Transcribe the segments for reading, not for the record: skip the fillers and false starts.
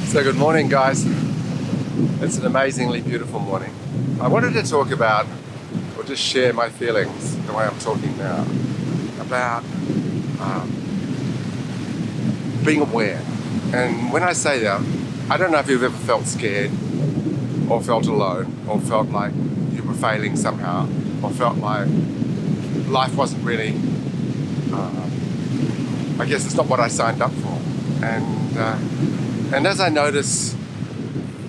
So good morning, guys. It's an amazingly beautiful morning. I wanted to talk about, or just share my feelings, the way I'm talking now, about being aware. And when I say that, I don't know if you've ever felt scared, or felt alone, or felt like you were failing somehow, or felt like life wasn't really, I guess it's not what I signed up for. And as I notice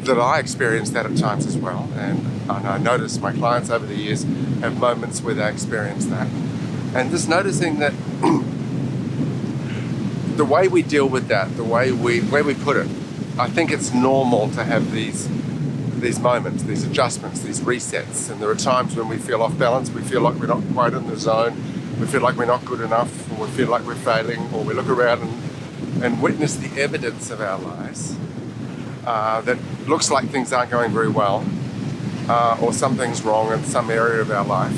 that I experience that at times as well, and I notice my clients over the years have moments where they experience that, and just noticing that the way we deal with that, the way where we put it, I think it's normal to have these moments, these adjustments, these resets. And there are times when we feel off balance, we feel like we're not quite in the zone, we feel like we're not good enough, or we feel like we're failing, or we look around and witness the evidence of our lives that looks like things aren't going very well, or something's wrong in some area of our life,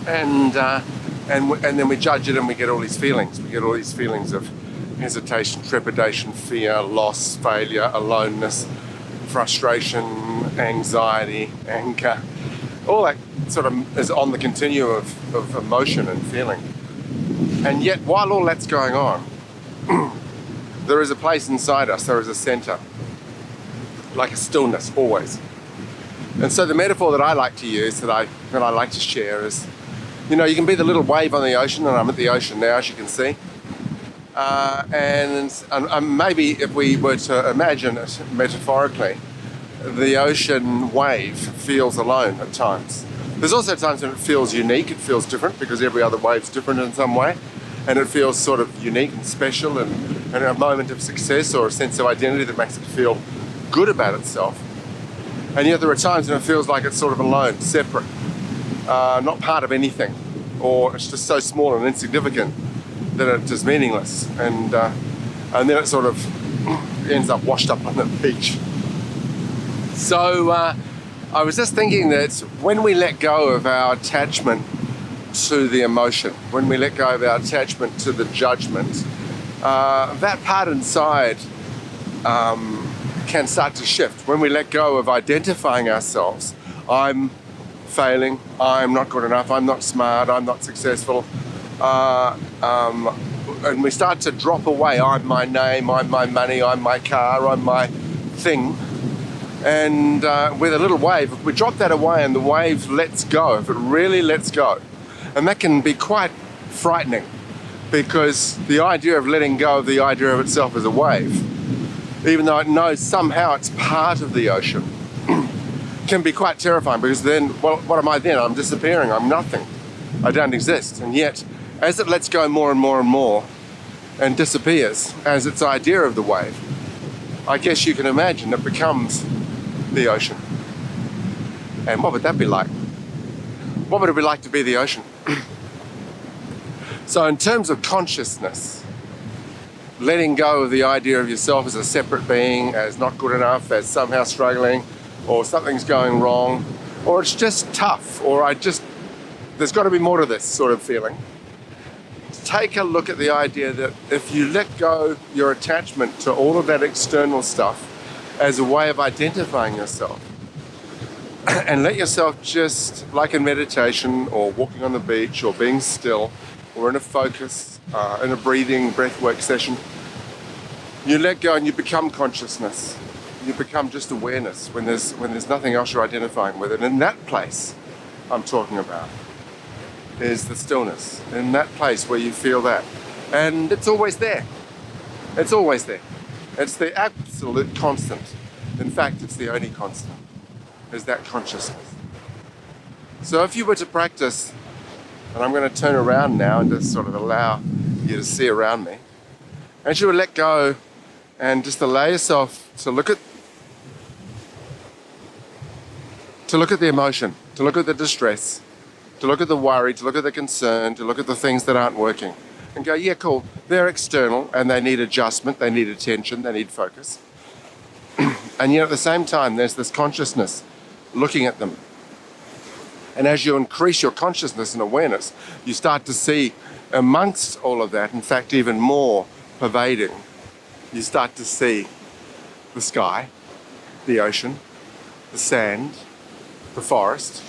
and then we judge it, and we get all these feelings. We get all these feelings of hesitation, trepidation, fear, loss, failure, aloneness, frustration, anxiety, anger. All that sort of is on the continuum of emotion and feeling. And yet, while all that's going on, there is a place inside us, there is a center, like a stillness, always. And so the metaphor that I like to use, that I like to share is, you know, you can be the little wave on the ocean, and I'm at the ocean now, as you can see. And maybe if we were to imagine it metaphorically, the ocean wave feels alone at times. There's also times when it feels unique, it feels different, because every other wave's different in some way. And it feels sort of unique and special, and a moment of success or a sense of identity that makes it feel good about itself. And yet there are times when it feels like it's sort of alone, separate, not part of anything, or it's just so small and insignificant that it is meaningless. And then it sort of ends up washed up on the beach. So I was just thinking that when we let go of our attachment to the emotion, when we let go of our attachment to the judgment, that part inside can start to shift. When we let go of identifying ourselves, I'm failing, I'm not good enough, I'm not smart, I'm not successful, and we start to drop away, I'm my name, I'm my money, I'm my car, I'm my thing. And with a little wave, if we drop that away and the wave lets go, if it really lets go, and that can be quite frightening, because the idea of letting go of the idea of itself as a wave, even though it knows somehow it's part of the ocean, can be quite terrifying, because then, well, what am I then? I'm disappearing, I'm nothing, I don't exist. And yet, as it lets go more and more and more, and disappears as its idea of the wave, I guess you can imagine it becomes the ocean. And what would that be like? What would it be like to be the ocean? So in terms of consciousness, letting go of the idea of yourself as a separate being, as not good enough, as somehow struggling, or something's going wrong, or it's just tough, or there's got to be more to this sort of feeling. Take a look at the idea that if you let go your attachment to all of that external stuff as a way of identifying yourself, and let yourself just, like in meditation, or walking on the beach, or being still, or in a focus, in a breathing breathwork session, you let go and you become consciousness. You become just awareness when there's nothing else you're identifying with. And in that place I'm talking about is the stillness. In that place where you feel that. And it's always there. It's always there. It's the absolute constant. In fact, it's the only constant, is that consciousness. So if you were to practice, and I'm going to turn around now and just sort of allow you to see around me, and you would let go and just allow yourself to look at the emotion, to look at the distress, to look at the worry, to look at the concern, to look at the things that aren't working, and go, yeah, cool, they're external and they need adjustment, they need attention, they need focus. And yet at the same time, there's this consciousness looking at them. And as you increase your consciousness and awareness, you start to see amongst all of that, in fact, even more pervading, you start to see the sky, the ocean, the sand, the forest,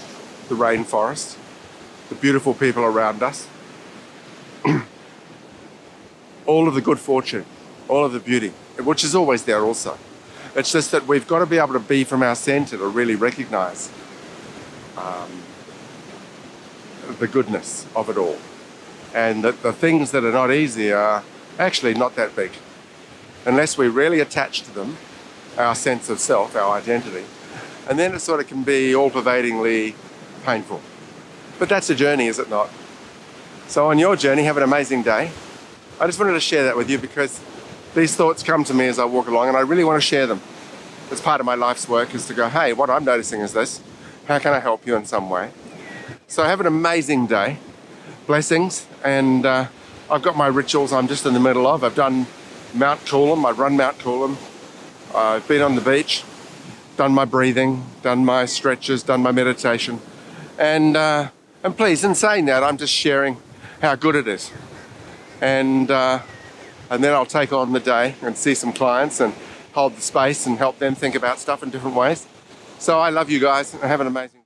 the rainforest, the beautiful people around us, all of the good fortune, all of the beauty, which is always there also. It's just that we've got to be able to be from our centre to really recognise the goodness of it all. And that the things that are not easy are actually not that big. Unless we really attach to them, our sense of self, our identity, and then it sort of can be all-pervadingly painful. But that's a journey, is it not? So on your journey, have an amazing day. I just wanted to share that with you because these thoughts come to me as I walk along and I really want to share them. As part of my life's work is to go, hey, what I'm noticing is this. How can I help you in some way? So have an amazing day. Blessings. And I've got my rituals I'm just in the middle of. I've done Mount Coolum. I run Mount Coolum. I've been on the beach, done my breathing, done my stretches, done my meditation. And please, in saying that, I'm just sharing how good it is. And then I'll take on the day and see some clients and hold the space and help them think about stuff in different ways. So I love you guys and have an amazing day.